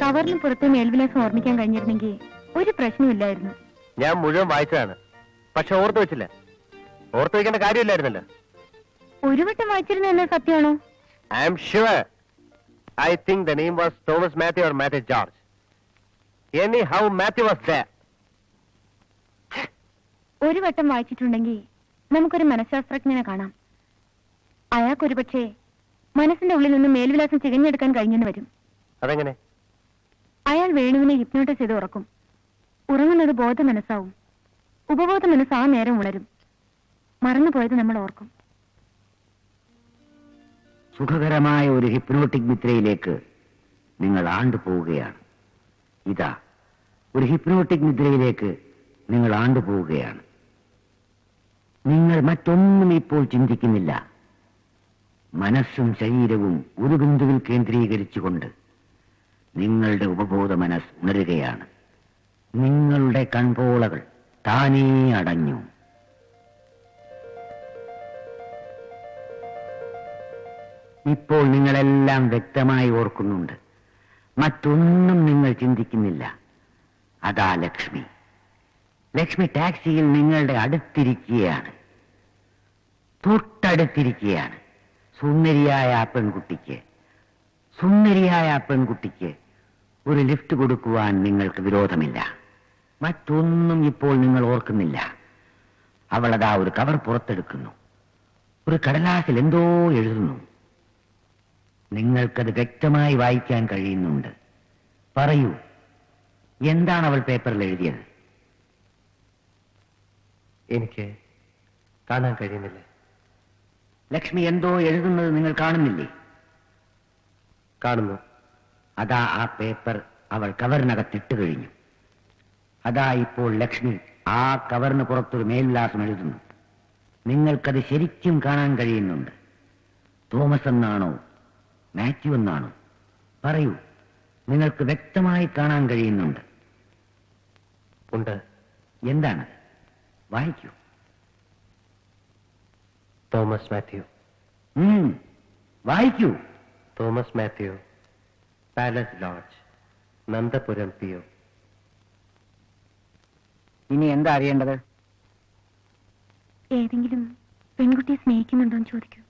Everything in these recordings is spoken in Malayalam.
കവറിന് പുറത്തെ മേൽവിലാസം ഓർമ്മിക്കാൻ കഴിഞ്ഞിരുന്നെങ്കിൽ ഒരു പ്രശ്നമില്ലായിരുന്നു. ഞാൻ മുഴുവൻ വായിച്ചതാണ്, പക്ഷെ ഓർത്തു വെച്ചില്ല. ഓർത്തു വെക്കേണ്ട കാര്യമില്ലായിരുന്നല്ലോ. ഒരു വട്ടം വായിച്ചിരുന്ന എന്ന സത്യമാണോ? I am sure. I think the name was Thomas Matthew or Mathew George. Anyhow Mathew was there. ഒരു വട്ടം വായിച്ചിട്ടുണ്ടെങ്കിൽ നമുക്കൊരു മനഃശാസ്ത്രജ്ഞനെ കാണാം. അയാൾക്കൊരു പക്ഷേ മനസ്സിന്റെ ഉള്ളിൽ നിന്ന് മേൽവിലാസം ചികഞ്ഞെടുക്കാൻ കഴിഞ്ഞെന്ന് വരും. അതെങ്ങനെ? അയാൾ വേണുവിനെ ഹിപ്നോട്ടൈസ് ചെയ്ത് ഉറക്കും. ഉറങ്ങുന്നത് ബോധ മനസ്സാവും. ഉപബോധ മനസ്സ് ആ നേരം ഉണരും. മറന്നുപോയത് നമ്മൾ ഓർക്കും. സുഖകരമായ ഒരു ഹിപ്നോട്ടിക് നിദ്രയിലേക്ക് നിങ്ങൾ ആണ്ടുപോവുകയാണ്. ഇതാ, ഒരു ഹിപ്നോട്ടിക് നിദ്രയിലേക്ക് നിങ്ങൾ ആണ്ടുപോവുകയാണ്. നിങ്ങൾ മറ്റൊന്നും ഇപ്പോൾ ചിന്തിക്കുന്നില്ല. മനസ്സും ശരീരവും ഒരു ബിന്ദുവിൽ കേന്ദ്രീകരിച്ചുകൊണ്ട് നിങ്ങളുടെ ഉപബോധ മനസ്സ് ഉണരുകയാണ്. നിങ്ങളുടെ കൺപോളകൾ താനേ അടഞ്ഞു. ഇപ്പോൾ നിങ്ങളെല്ലാം വ്യക്തമായി ഓർക്കുന്നുണ്ട്. മറ്റൊന്നും നിങ്ങൾ ചിന്തിക്കുന്നില്ല. അതാ ലക്ഷ്മി. ലക്ഷ്മി ടാക്സിയിൽ നിങ്ങളുടെ അടുത്തിരിക്കുകയാണ്, തൊട്ടടുത്തിരിക്കുകയാണ്. സുന്ദരിയായ ആ പെൺകുട്ടിക്ക് ഒരു ലിഫ്റ്റ് കൊടുക്കുവാൻ നിങ്ങൾക്ക് വിരോധമില്ല. മറ്റൊന്നും ഇപ്പോൾ നിങ്ങൾ ഓർക്കുന്നില്ല. അവളതാ ഒരു കവർ പുറത്തെടുക്കുന്നു. ഒരു കടലാസിൽ എന്തോ എഴുതുന്നു. നിങ്ങൾക്കത് വ്യക്തമായി വായിക്കാൻ കഴിയുന്നുണ്ട്. പറയൂ, എന്താണ് അവൾ പേപ്പറിൽ എഴുതിയത്? എനിക്ക് കാണാൻ കഴിയുന്നില്ല. ലക്ഷ്മി എന്തോ എഴുതുന്നത് നിങ്ങൾ കാണുന്നില്ലേ? കാണുന്നു. അതാ ആ പേപ്പർ അവൾ കവറിനകത്തിട്ട് കഴിഞ്ഞു. അതാ ഇപ്പോൾ ലക്ഷ്മി ആ കവറിന് പുറത്തൊരു മേൽവിലാസം എഴുതുന്നു. നിങ്ങൾക്കത് ശരിക്കും കാണാൻ കഴിയുന്നുണ്ട്. തോമസ് എന്നാണോ മാത്യു എന്നാണോ? പറയൂ, നിങ്ങൾക്ക് വ്യക്തമായി കാണാൻ കഴിയുന്നുണ്ട്. ഉണ്ട്. എന്താണ്? വായിക്കൂ. തോമസ് മാത്യു. വായിക്കൂ. Thomas Mathew, palace lodge, Nandapuram PO. ഇനി എന്താ അറിയേണ്ടത്? ഏതെങ്കിലും പെൺകുട്ടിയെ സ്നേഹിക്കുന്നുണ്ടോന്ന് ചോദിക്കൂ.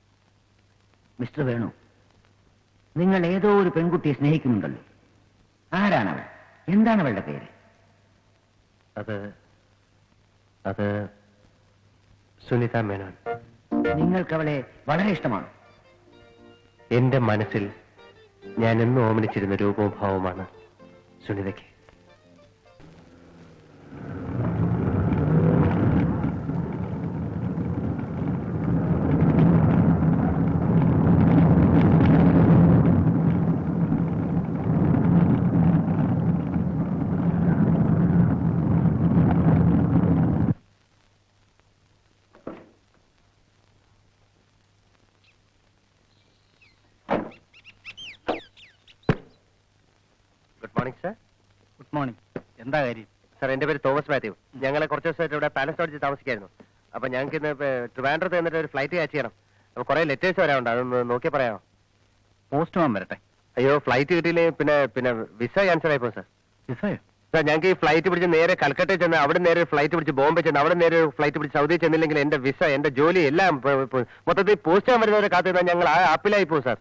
മിസ്റ്റർ വേണു, നിങ്ങൾ ഏതോ ഒരു പെൺകുട്ടിയെ സ്നേഹിക്കുന്നുണ്ടല്ലോ. ആരാണവൾ? എന്താണ് അവളുടെ പേര്? അത് സുനിത മേനോൻ. നിങ്ങൾക്ക് അവളെ വളരെ ഇഷ്ടമാണ്? എന്റെ മനസ്സിൽ ഞാൻ എന്നും ഓമനിച്ചിരുന്ന രൂപവും ഭാവവുമാണ് സുനിതയ്ക്ക്. Good morning sir. Good morning. എന്താ കാര്യം? സാർ, എന്റെ പേര് തോമസ് മാത്യു. ഞങ്ങളെ കുറച്ച് ദിവസമായിട്ട് ഇവിടെ പാലസ് ലോഡ്ജിൽ താമസിക്കായിരുന്നു. അപ്പൊ ഞങ്ങൾക്ക് ഇന്ന് ട്രിവാൻഡ്രത്ത് എന്നിട്ട് ഒരു ഫ്ലൈറ്റ് ക്യാച്ച് ചെയ്യണം. അപ്പൊ കുറെ ലെറ്റേഴ്സ് വരാനുണ്ട്. അതൊന്ന് നോക്കി പറയാമോ? പോസ്റ്റ്മാൻ വരട്ടെ. അയ്യോ, ഫ്ലൈറ്റ് കിട്ടിയില്ലേ പിന്നെ വിസ ക്യാൻസൽ ആയിപ്പോ സാർ. വിസയോ? സാർ, ഞങ്ങൾക്ക് ഈ ഫ്ലൈറ്റ് പിടിച്ച് നേരെ കൽക്കട്ടയിൽ ചെന്ന് അവിടെ നേരെ ഫ്ലൈറ്റ് പിടിച്ച് ബോംബെ ചെന്ന് അവിടെ നേരെ ഫ്ലൈറ്റ് പിടിച്ച് സൗദി ചെന്നില്ലെങ്കിൽ എന്റെ വിസ, എന്റെ ജോലി എല്ലാം മൊത്തത്തിൽ പോസ്റ്റ്മാൻ വരുന്നവരെ കാത്തിരുന്നാൽ ഞങ്ങൾ ആപ്പിലായി പോകും സാർ.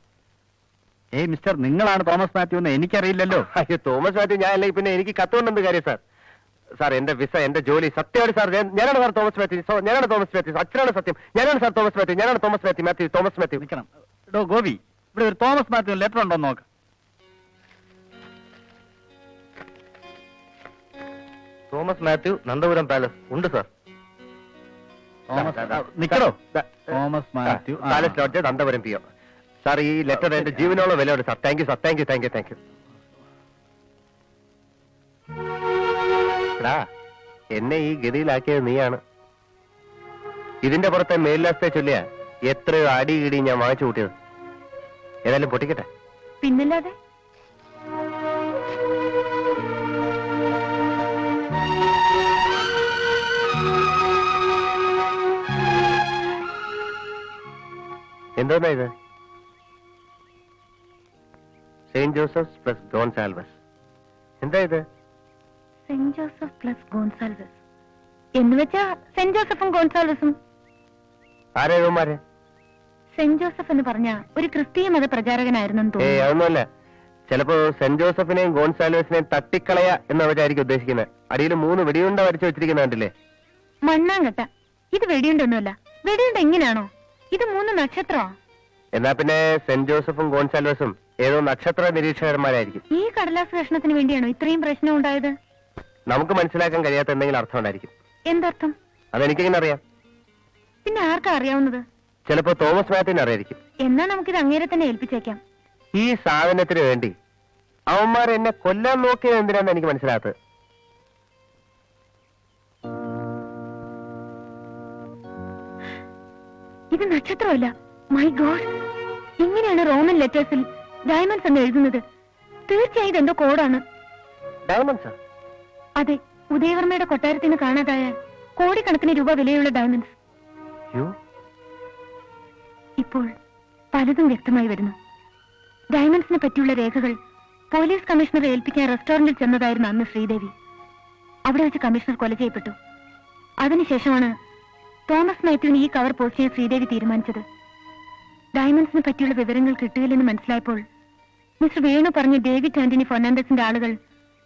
ഏയ് മിസ്റ്റർ, നിങ്ങളാണ് തോമസ് മാത്യു എന്ന് എനിക്കറിയില്ലല്ലോ. അയ്യോ, തോമസ് മാത്യു ഞാൻ അല്ലെങ്കിൽ പിന്നെ എനിക്ക് കത്തുകൊണ്ടെന്ത് കാര്യം സാർ? സാർ, എന്റെ വിസ, എന്റെ ജോലി സത്യമാണ് സാർ. ഞാനാണ് സാർ തോമസ് മാത്യു. ഞാനാണ് തോമസ് മാത്യു. അച്ഛനാണ് സത്യം. ഞാനാണ് സാർ തോമസ് മാത്യു. ഞാനാണ് തോമസ് മാത്യു. തോമസ് മാത്യു. നിൽക്കണം. എടോ ഗോപി, ഇവിടെ ഒരു തോമസ് മാത്യു ലെറ്റർ ഉണ്ടോ നോക്ക്. തോമസ് മാത്യു, നന്ദപുരം പാലസ്. ഉണ്ട് സാർ. നിക്കടോ. Thomas Mathew, palace lodge, Nandapuram PO. Sir, ഈ ലെറ്റർ എന്റെ ജീവനോളം വിലയുണ്ട് sir. Thank you sir. Thank you. എന്നെ ഈ ഗതിയിലാക്കിയത് നീയാണ്. ഇതിന്റെ പുറത്തെ മേൽലാസത്തെ ചൊല്ലിയ എത്രയോ അടി ഇടി ഞാൻ വാങ്ങിച്ചു കൂട്ടിയത്. ഏതായാലും പൊട്ടിക്കട്ടെ. പിന്നല്ലാതെ. എന്തോന്നാ ഇത്? Saint Joseph's plus Don Salvas. എന്താ ഇത്? സെന്റ് ജോസഫ് പ്ലസ് ഗോൺസാൽവസ് എന്ന് വെച്ചാ സെന്റ് ജോസഫും ഗോൺസാൽവസും. ആരേവന്മാര്? സെന്റ് ജോസഫ് എന്ന് പറഞ്ഞ ഒരു ക്രിസ്തീയ മത പ്രചാരകനായിരുന്നു തോന്നുന്നു. അതൊന്നുമല്ല. ചിലപ്പോ സെന്റ് ജോസഫിനെയും ഗോൺസാൽവസിനെയും തട്ടിക്കളയ എന്നവരായിരിക്കും ഉദ്ദേശിക്കുന്നത്. അടിയിൽ 3 വെടിയുണ്ട വരച്ചു വെച്ചിരിക്കുന്ന കണ്ടില്ലേ? മണ്ണാങ്കട്ട. ഇത് വെടിയുണ്ടൊന്നുമല്ല. വെടിയുണ്ട എങ്ങനെയാണോ? ഇത് 3 നക്ഷത്രമാ. എന്നാ പിന്നെ സെന്റ് ജോസഫും ഗോൺസാൽവസും ഏതോ നക്ഷത്ര നിരീക്ഷകന്മാരായിരിക്കും. ഈ കടലാസ് കഷ്ണത്തിന് വേണ്ടിയാണോ ഇത്രയും പ്രശ്നം ഉണ്ടായത്? നമുക്ക് മനസ്സിലാക്കാൻ കഴിയാത്ത എന്തെങ്കിലും അർത്ഥം ഉണ്ടായിരിക്കും. എന്തർത്ഥം? അതെനിക്കെങ്ങനെ അറിയാം? പിന്നെ ആർക്കാ അറിയാവുന്നത്? ചിലപ്പോ തോമസ് മാത്യുവിന് അറിയായിരിക്കും. എന്നാ നമുക്കിത് അങ്ങേരെ തന്നെ ഏൽപ്പിച്ചേക്കാം. ഈ സാധനത്തിന് വേണ്ടി അവന്മാർ എന്നെ കൊല്ലാൻ നോക്കിയത് എന്തിനാന്ന് എനിക്ക് മനസ്സിലാത്തത്. ഇത് നക്ഷത്രമല്ല. മൈ ഗോഡ്, ഇങ്ങനെയാണ് റോമൻ ലെറ്റേഴ്സിൽ ഡയമണ്ട്സ് എന്ന് എഴുതുന്നത്. തീർച്ചയായും ഇതെന്തോ കോഡാണ്. ഡയമണ്ട്സ്? അതെ, ഉദയവർമ്മയുടെ കൊട്ടാരത്തിൽ നിന്ന് കാണാതായ കോടിക്കണക്കിന് രൂപ വിലയുള്ള ഡയമണ്ട്സ്. ഇപ്പോൾ പലതും വ്യക്തമായി വരുന്നു. ഡയമണ്ട്സിനെ പറ്റിയുള്ള രേഖകൾ പോലീസ് കമ്മീഷണറെ ഏൽപ്പിക്കാൻ റെസ്റ്റോറന്റിൽ ചെന്നതായിരുന്നു അന്ന് ശ്രീദേവി. അവിടെ വെച്ച് കമ്മീഷണർ കൊല ചെയ്യപ്പെട്ടു. അതിനുശേഷമാണ് തോമസ് മാത്യുവിന് ഈ കവർ പോസ്റ്റ് ചെയ്യാൻ ശ്രീദേവി തീരുമാനിച്ചത്. ഡയമണ്ട്സിനെ പറ്റിയുള്ള വിവരങ്ങൾ കിട്ടുകയില്ലെന്ന് മനസ്സിലായപ്പോൾ മിസ്റ്റർ വേണു പറഞ്ഞ ഡേവിഡ് ആന്റണി ഫെർണാണ്ടസിന്റെ ആളുകൾ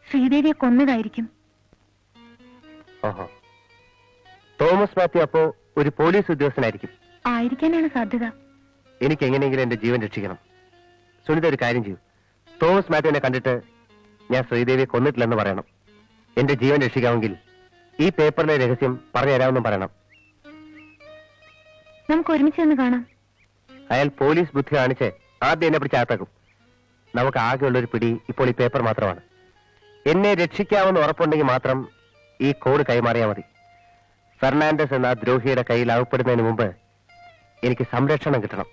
ശ്രീദേവിയെ കൊന്നതായിരിക്കും. തോമസ് മാത്യു അപ്പോ ഒരു പോലീസ് ഉദ്യോഗസ്ഥനായിരിക്കും. ആയിരിക്കാനാണ് സാധ്യത. എനിക്ക് എങ്ങനെയെങ്കിലും എന്റെ ജീവൻ രക്ഷിക്കണം. സുനിത ഒരു കാര്യം ചെയ്യൂ. തോമസ് മാത്യുവിനെ കണ്ടിട്ട് ഞാൻ ശ്രീദേവിയെ കൊന്നിട്ടില്ലെന്ന് പറയണം. എന്റെ ജീവൻ രക്ഷിക്കാമെങ്കിൽ ഈ പേപ്പറിലെ രഹസ്യം പറഞ്ഞു തരാമെന്നും പറയണം. നമുക്ക് ഒരുമിച്ച് നിന്ന് കാണാം. അയാൾ പോലീസ് ബുദ്ധി കാണിച്ച് ആദ്യം എന്നെ പിടിച്ച് അകത്താക്കും. നമുക്ക് ആകെയുള്ളൊരു പിടി ഇപ്പോൾ ഈ പേപ്പർ മാത്രമാണ്. എന്നെ രക്ഷിക്കാമെന്ന് ഉറപ്പുണ്ടെങ്കിൽ മാത്രം ഈ കോഡ് കൈമാറിയാൽ മതി. ഫെർണാണ്ടസ് എന്ന ദ്രോഹിയുടെ കയ്യിൽ അകപ്പെടുന്നതിന് മുമ്പ് എനിക്ക് സംരക്ഷണം കിട്ടണം.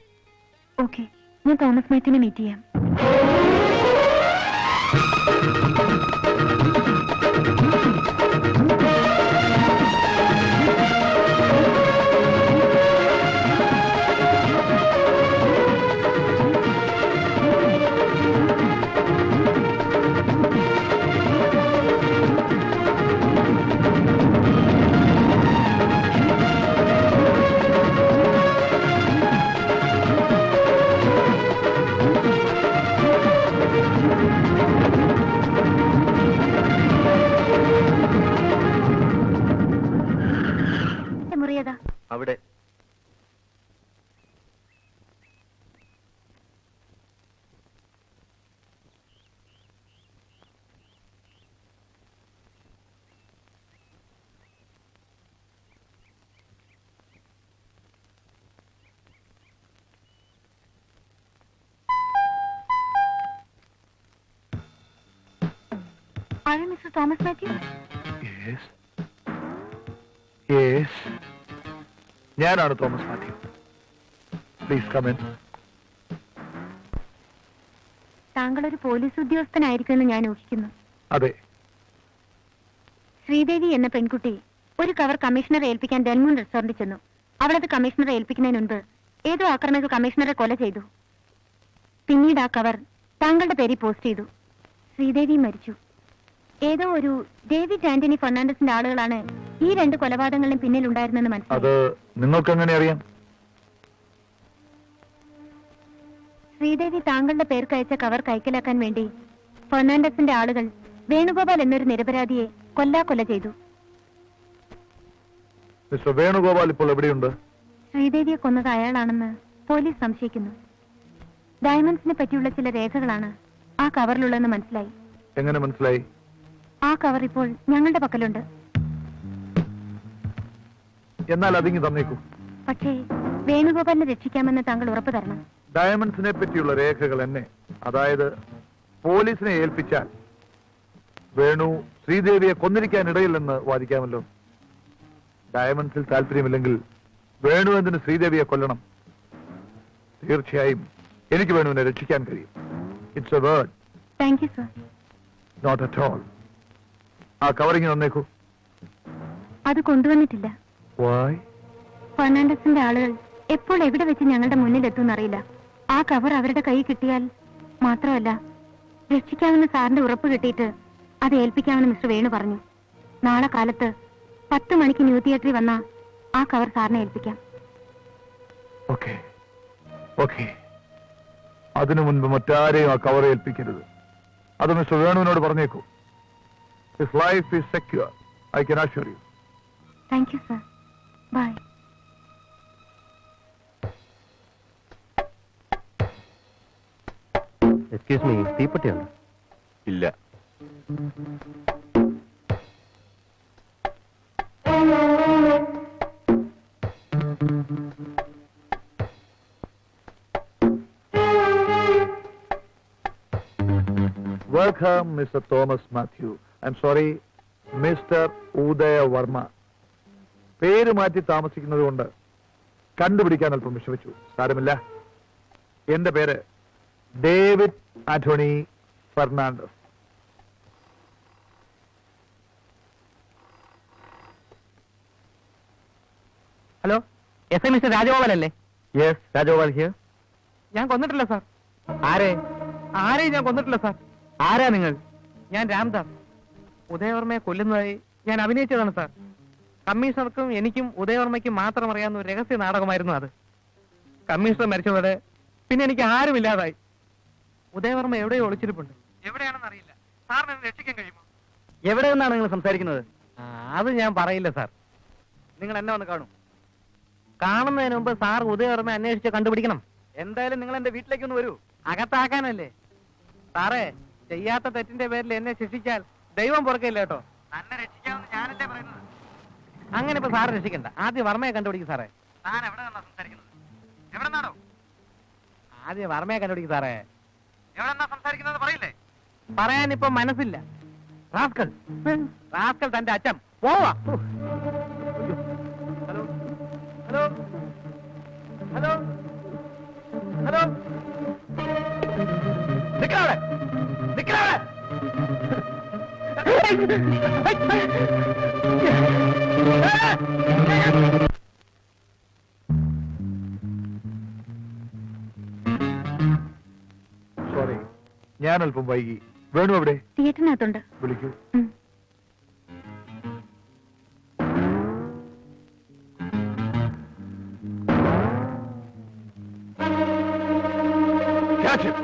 ഓക്കെ, ഞാൻ തോമസ് മാത്യുവിനെ മീറ്റ് ചെയ്യാം. അവിടെ Are you Mr. Thomas Matthew? Yes. Yes. ഞാനാണ് Thomas Mathew. Please come in. താങ്കൾ ഒരു പോലീസ് ഉദ്യോഗസ്ഥനായിരിക്കുമെന്ന് ഞാൻ ഊഹിക്കുന്നു. അതെ. ശ്രീദേവി എന്ന പെൺകുട്ടി ഒരു കവർ കമ്മീഷണറെ ഏൽപ്പിക്കാൻ ഡെൽമൂൺ റെസ്റ്റോറന്റിൽ ചെന്നു. അവളത് കമ്മീഷണറെ ഏൽപ്പിക്കുന്നതിന് മുൻപ് ഏതോ ആക്രമികൾ കമ്മീഷണറെ കൊല ചെയ്തു. പിന്നീട് ആ കവർ താങ്കളുടെ പേരിൽ പോസ്റ്റ് ചെയ്തു. ശ്രീദേവി മരിച്ചു. ഏതോ ഒരു ഡേവിഡ് ആന്റണി ഫെർണാണ്ടസിന്റെ ആളുകളാണ് ഈ 2 കൊലപാതകങ്ങളിലും പിന്നിലുണ്ടായിരുന്നെന്ന് മനസ്സിലായി. അത് നിങ്ങൾക്ക് എങ്ങനെ അറിയാം? ശ്രീദേവി താങ്കളുടെ പേർക്ക് അയച്ച കവർ കൈക്കലാക്കാൻ വേണ്ടി ഫെർണാണ്ടസിന്റെ ആളുകൾ വേണുഗോപാൽ എന്നൊരു നിരപരാധിയെ കൊല്ലാക്കൊല ചെയ്തു. മിസ്റ്റർ വേണുഗോപാൽ ഇപ്പോൾ എവിടെയുണ്ട്? ശ്രീദേവിയെ കൊന്നത് അയാളാണെന്ന് പോലീസ് സംശയിക്കുന്നു. ഡയമണ്ട്സിനെ പറ്റിയുള്ള ചില രേഖകളാണ് ആ കവറിലുള്ളതെന്ന് മനസ്സിലായി. എങ്ങനെ മനസ്സിലായി? ആ കവർ ഇപ്പോൾ ഞങ്ങളുടെ പക്കലുണ്ട്. എന്നാൽ അതിങ്ങ് തന്നേക്കൂ. പക്ഷേ വേണുഗോപാലിനെ രക്ഷിക്കാമെന്ന് താങ്കൾ ഉറപ്പു തരണം. ഡയമണ്ട്സിനെ പറ്റിയുള്ള രേഖകൾ എന്നെ, അതായത് പോലീസിനെ ഏൽപ്പിച്ചാൽ വേണു ശ്രീദേവിയെ കൊന്നിരിക്കാൻ ഇടയില്ലെന്ന് വാദിക്കാമല്ലോ. ഡയമണ്ട്സിൽ താല്പര്യമില്ലെങ്കിൽ വേണു എന്തിന് ശ്രീദേവിയെ കൊല്ലണം? തീർച്ചയായും എനിക്ക് വേണുവിനെ രക്ഷിക്കാൻ കഴിയും. It's a word. Thank you sir. Not at all. ആ കവറിങ് തന്നേക്കൂ. അത് കൊണ്ടുവന്നിട്ടില്ല. Why? ഫെർണാണ്ടസിന്റെ ആളുകൾ എപ്പോൾ എവിടെ വെച്ച് ഞങ്ങളുടെ മുന്നിലെത്തുമെന്നറിയില്ല. ആ കവർ അവരുടെ കൈ കിട്ടിയാൽ മാത്രമല്ല, രക്ഷിക്കാമെന്ന് സാറിന്റെ ഉറപ്പ് കിട്ടിയിട്ട് അത് ഏൽപ്പിക്കാമെന്ന് മിസ്റ്റർ വേണു പറഞ്ഞു. നാളെ കാലത്ത് 10 മണിക്ക് ന്യൂ തിയേറ്ററിൽ വന്ന ആ കവർ സാറിനെ ഏൽപ്പിക്കാം. Okay okay. അതിനു മുൻപ് മറ്റാരെയും ആ കവർ ഏൽപ്പിക്കരുത്. അത് മിസ്റ്റർ വേണുവിനോട് പറഞ്ഞേക്കൂ. His life is secure, I can assure you. Thank you sir. Bye. Excuse me, തീപ്പെട്ടിയുണ്ട്? ഇല്ല. Welcome, Mr. Thomas Matthew. I'm sorry, Mr. Udaya Verma. പേര് മാറ്റി താമസിക്കുന്നത് കൊണ്ട് കണ്ടുപിടിക്കാൻ അല്പം വിഷമിച്ചു. സാരമില്ല. എന്റെ പേര് David Antony Fernandez. Hello, yes mister Rajagopal അല്ലേ? Yes, Rajagopal here. ഞാൻ കൊന്നിട്ടില്ല സാർ. ആരെയും ഞാൻ കൊന്നിട്ടില്ല സാർ. ആരാ നിങ്ങൾ? ഞാൻ രാംദാസ്. ഉദയവർമ്മയെ കൊല്ലുന്നതായി ഞാൻ അഭിനയിച്ചതാണ് സാർ. കമ്മീഷണർക്കും എനിക്കും ഉദയവർമ്മയ്ക്കും മാത്രം അറിയാവുന്ന ഒരു രഹസ്യ നാടകമായിരുന്നു അത്. കമ്മീഷണർ മരിച്ചതോടെ പിന്നെ എനിക്ക് ആരുമില്ലാതായി. ഉദയവർമ്മ എവിടെയോ ഒളിച്ചിരിപ്പുണ്ട്. എവിടെയാണെന്ന് അറിയില്ല. സാറിന് എന്നെ രക്ഷിക്കാൻ കഴിയുമോ? എവിടെ നിന്നാണ് നിങ്ങൾ സംസാരിക്കുന്നത്? അത് ഞാൻ പറയില്ല സാർ. നിങ്ങൾ എന്നെ വന്ന് കാണൂ. കാണുന്നതിന് മുമ്പ് സാർ ഉദയവർമ്മ അന്വേഷിച്ച് കണ്ടുപിടിക്കണം. എന്തായാലും നിങ്ങൾ എന്റെ വീട്ടിലേക്ക് ഒന്ന് വരൂ. അകത്താക്കാനല്ലേ സാറേ? ചെയ്യാത്ത തെറ്റിന്റെ പേരിൽ എന്നെ ശിക്ഷിച്ചാൽ ദൈവം പുറക്കില്ല കേട്ടോ. തന്നെ രക്ഷിക്കാമെന്ന് ഞാനല്ലേ പറയുന്നത്. അങ്ങനെ ഇപ്പൊ സാറ് രക്ഷിക്കണ്ട. ആദ്യം വർമ്മയെ കണ്ടുപിടിക്കും സാറേ. താൻ എവിടെ നിന്നാ സംസാരിക്കുന്നത്? എവിടെ നിന്നാണോ? ആദ്യം വർമ്മയെ കണ്ടുപിടിക്കും സാറേ. എവിടെ നിന്നാ സംസാരിക്കുന്നത് പറയില്ലേ? പറയാൻ ഇപ്പൊ മനസ്സില്ല. റാസ്കൽ റാസ്കൽ തന്റെ അച്ഛൻ പോവാ. ഹലോ ഹലോ ഹലോ ഹലോ, നിക്കവിടെ നിക്കവിടെ. സോറി, ഞാൻ അല്പം വൈകി. വേണു എവിടെ? തിയേറ്ററിനകത്തുണ്ട്. വിളിക്കൂ. Catch him!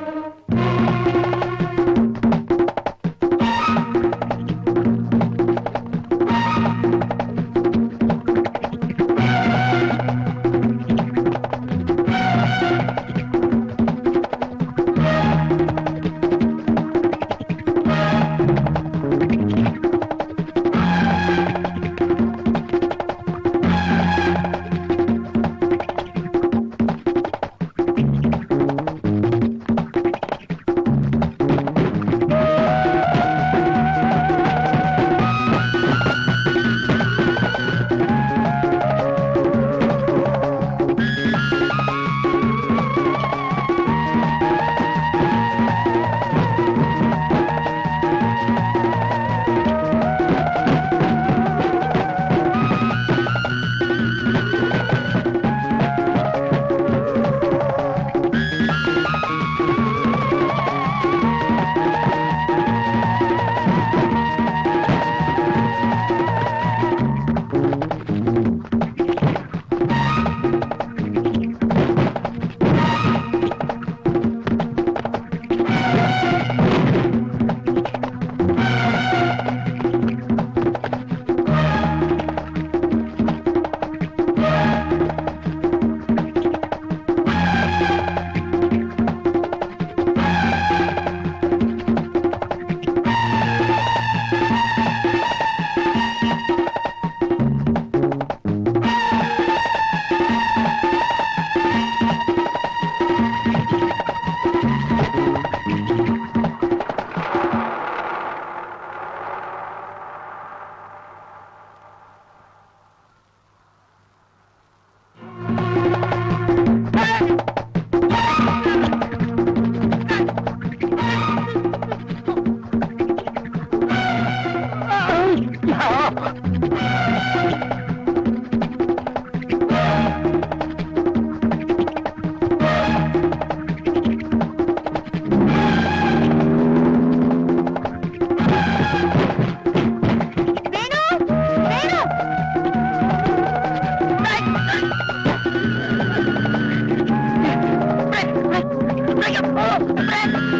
ബ്രേക്ക്